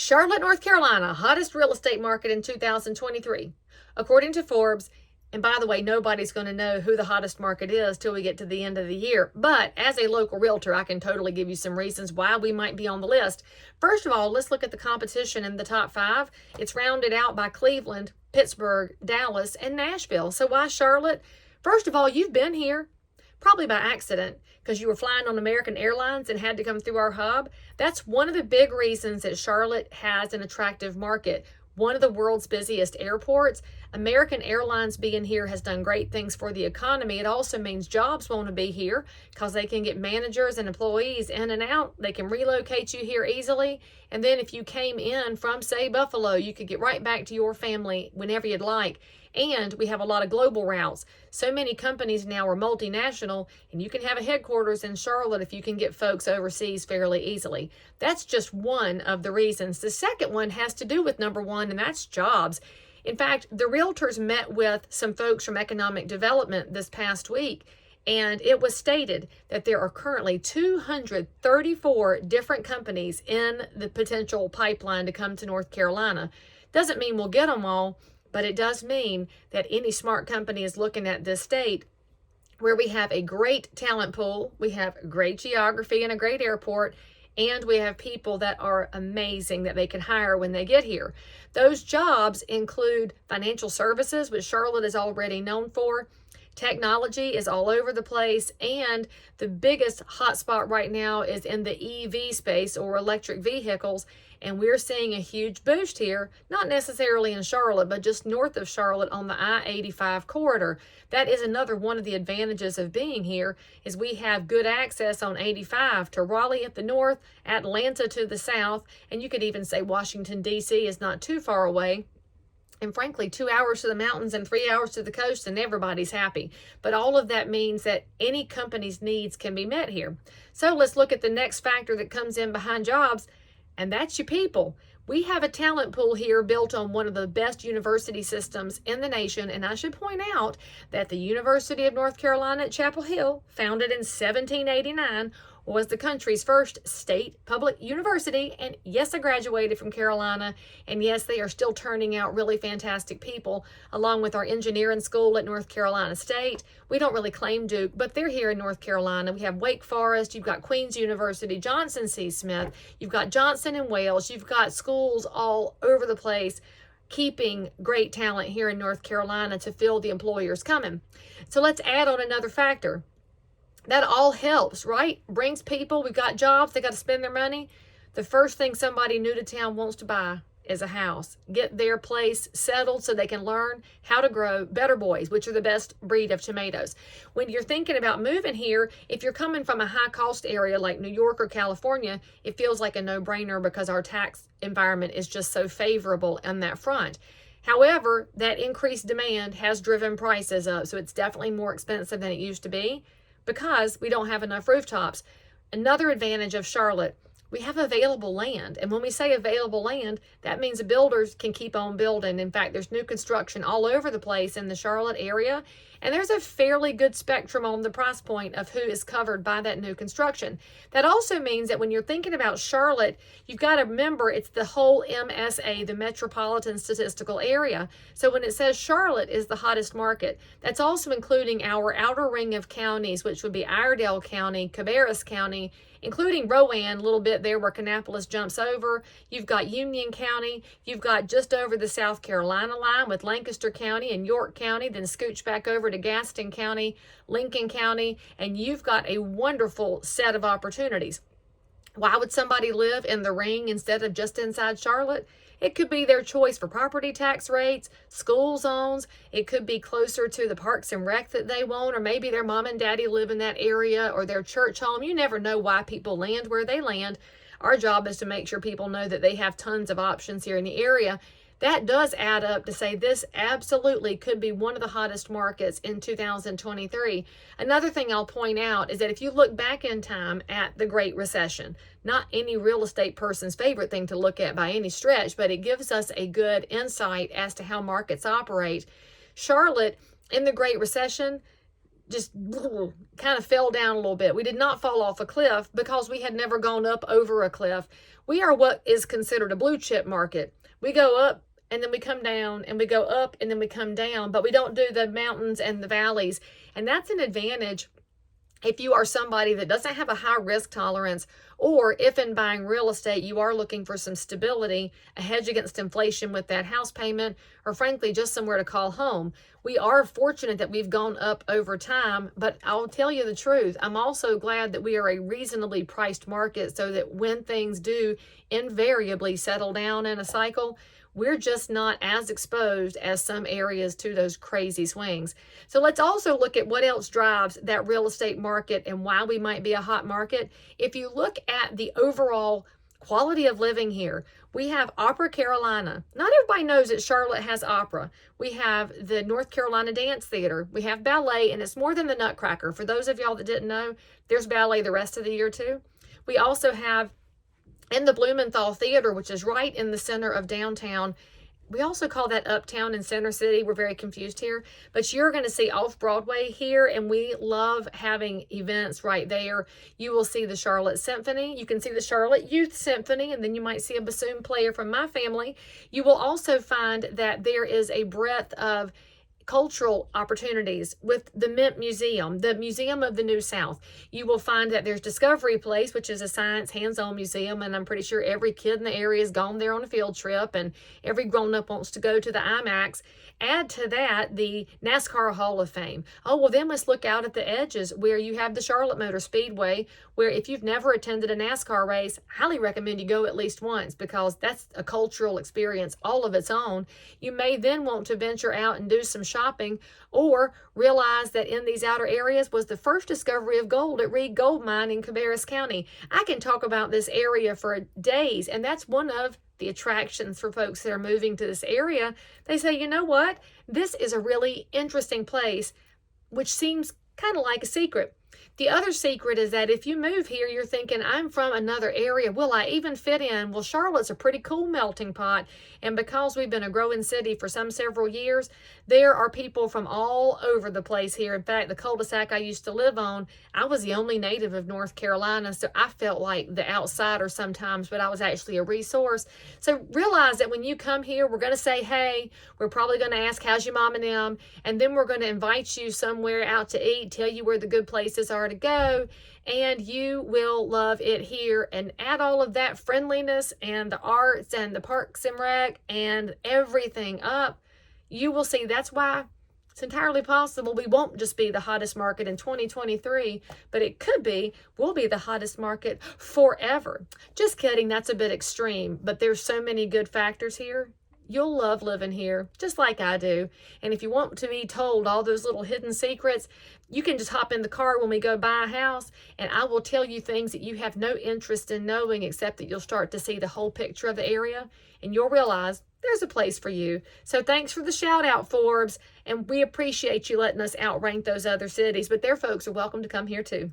Charlotte, North Carolina, hottest real estate market in 2023. According to Forbes, and by the way, nobody's going to know who the hottest market is till we get to the end of the year. But as a local realtor, I can totally give you some reasons why we might be on the list. First of all, let's look at the competition in the top 5. It's rounded out by Cleveland, Pittsburgh, Dallas, and Nashville. So why Charlotte? First of all, you've been here. Probably by accident, because you were flying on American Airlines and had to come through our hub. That's one of the big reasons that Charlotte has an attractive market. One of the world's busiest airports. American Airlines being here has done great things for the economy. It also means jobs want to be here because they can get managers and employees in and out. They can relocate you here easily. And then if you came in from, say, Buffalo, you could get right back to your family whenever you'd like. And we have a lot of global routes. So many companies now are multinational, and you can have a headquarters in Charlotte if you can get folks overseas fairly easily. That's just one of the reasons. The second one has to do with number one, and that's jobs. In fact, the realtors met with some folks from economic development this past week, and it was stated that there are currently 234 different companies in the potential pipeline to come to North Carolina. Doesn't mean we'll get them all, but it does mean that any smart company is looking at this state where we have a great talent pool, we have great geography and a great airport, and we have people that are amazing that they can hire when they get here. Those jobs include financial services, which Charlotte is already known for. Technology is all over the place, and the biggest hotspot right now is in the EV space, or electric vehicles, and we're seeing a huge boost here, not necessarily in Charlotte, but just north of Charlotte on the I-85 corridor. That is another one of the advantages of being here, is we have good access on 85 to Raleigh at the north, Atlanta to the south, and you could even say Washington, D.C. is not too far away. And frankly, 2 hours to the mountains and 3 hours to the coast, and everybody's happy. But all of that means that any company's needs can be met here. So let's look at the next factor that comes in behind jobs, and that's your people. We have a talent pool here built on one of the best university systems in the nation. And I should point out that the University of North Carolina at Chapel Hill, founded in 1789, was the country's first state public university. And yes, I graduated from Carolina. And yes, they are still turning out really fantastic people, along with our engineering school at North Carolina State. We don't really claim Duke, but they're here in North Carolina. We have Wake Forest, you've got Queen's University, Johnson C. Smith, you've got Johnson and Wales, you've got schools all over the place, keeping great talent here in North Carolina to fill the employers coming. So let's add on another factor. That all helps, right? Brings people, we've got jobs, they got to spend their money. The first thing somebody new to town wants to buy is a house. Get their place settled so they can learn how to grow better boys, which are the best breed of tomatoes. When you're thinking about moving here, if you're coming from a high cost area like New York or California, it feels like a no-brainer because our tax environment is just so favorable on that front. However, that increased demand has driven prices up, so it's definitely more expensive than it used to be, because we don't have enough rooftops. Another advantage of Charlotte, we have available land. And when we say available land, that means the builders can keep on building. In fact, there's new construction all over the place in the Charlotte area. And there's a fairly good spectrum on the price point of who is covered by that new construction. That also means that when you're thinking about Charlotte, you've got to remember it's the whole MSA, the Metropolitan Statistical Area. So when it says Charlotte is the hottest market, that's also including our outer ring of counties, which would be Iredell County, Cabarrus County, including Rowan, a little bit there where Kannapolis jumps over. You've got Union County. You've got just over the South Carolina line with Lancaster County and York County, then scooch back over to Gaston County, Lincoln County, and you've got a wonderful set of opportunities. Why would somebody live in the ring instead of just inside Charlotte? It could be their choice for property tax rates, school zones. It could be closer to the parks and rec that they want, or maybe their mom and daddy live in that area, or their church home. You never know why people land where they land. Our job is to make sure people know that they have tons of options here in the area. That does add up to say this absolutely could be one of the hottest markets in 2023. Another thing I'll point out is that if you look back in time at the Great Recession, not any real estate person's favorite thing to look at by any stretch, but it gives us a good insight as to how markets operate. Charlotte, in the Great Recession, just kind of fell down a little bit. We did not fall off a cliff because we had never gone up over a cliff. We are what is considered a blue chip market. We go up and then we come down, and we go up and then we come down, but we don't do the mountains and the valleys. And that's an advantage if you are somebody that doesn't have a high risk tolerance, or if in buying real estate you are looking for some stability, a hedge against inflation with that house payment, or frankly just somewhere to call home. We are fortunate that we've gone up over time, but I'll tell you the truth, I'm also glad that we are a reasonably priced market, so that when things do invariably settle down in a cycle, we're just not as exposed as some areas to those crazy swings. So let's also look at what else drives that real estate market and why we might be a hot market. If you look at the overall quality of living here, we have Opera Carolina. Not everybody knows that Charlotte has opera. We have the North Carolina Dance Theater. We have ballet, and it's more than the Nutcracker. For those of y'all that didn't know, there's ballet the rest of the year too. We also have in the Blumenthal Theater, which is right in the center of downtown. We also call that Uptown and Center City. We're very confused here, but you're going to see off-Broadway here, and we love having events right there. You will see the Charlotte Symphony. You can see the Charlotte Youth Symphony, and then you might see a bassoon player from my family. You will also find that there is a breadth of cultural opportunities with the Mint Museum, the Museum of the New South. You will find that there's Discovery Place, which is a science hands-on museum, and I'm pretty sure every kid in the area has gone there on a field trip, and every grown-up wants to go to the IMAX. Add to that the NASCAR Hall of Fame. Oh, well, then let's look out at the edges where you have the Charlotte Motor Speedway, where if you've never attended a NASCAR race, I highly recommend you go at least once, because that's a cultural experience all of its own. You may then want to venture out and do some shopping, or realize that in these outer areas was the first discovery of gold at Reed Gold Mine in Cabarrus County. I can talk about this area for days, and that's one of the attractions for folks that are moving to this area. They say, you know what? This is a really interesting place, which seems kind of like a secret. The other secret is that if you move here, you're thinking, I'm from another area. Will I even fit in? Well, Charlotte's a pretty cool melting pot. And because we've been a growing city for some several years, there are people from all over the place here. In fact, the cul-de-sac I used to live on, I was the only native of North Carolina. So I felt like the outsider sometimes, but I was actually a resource. So realize that when you come here, we're going to say, hey, we're probably going to ask, how's your mom and them? And then we're going to invite you somewhere out to eat, tell you where the good places are to go, and you will love it here. And add all of that friendliness and the arts and the parks and rec and everything up, you will see that's why it's entirely possible we won't just be the hottest market in 2023, but it could be we'll be the hottest market forever. Just kidding, that's a bit extreme, but there's so many good factors here. You'll love living here, just like I do. And if you want to be told all those little hidden secrets, you can just hop in the car when we go buy a house, and I will tell you things that you have no interest in knowing, except that you'll start to see the whole picture of the area, and you'll realize there's a place for you. So thanks for the shout out, Forbes, and we appreciate you letting us outrank those other cities, but their folks are welcome to come here too.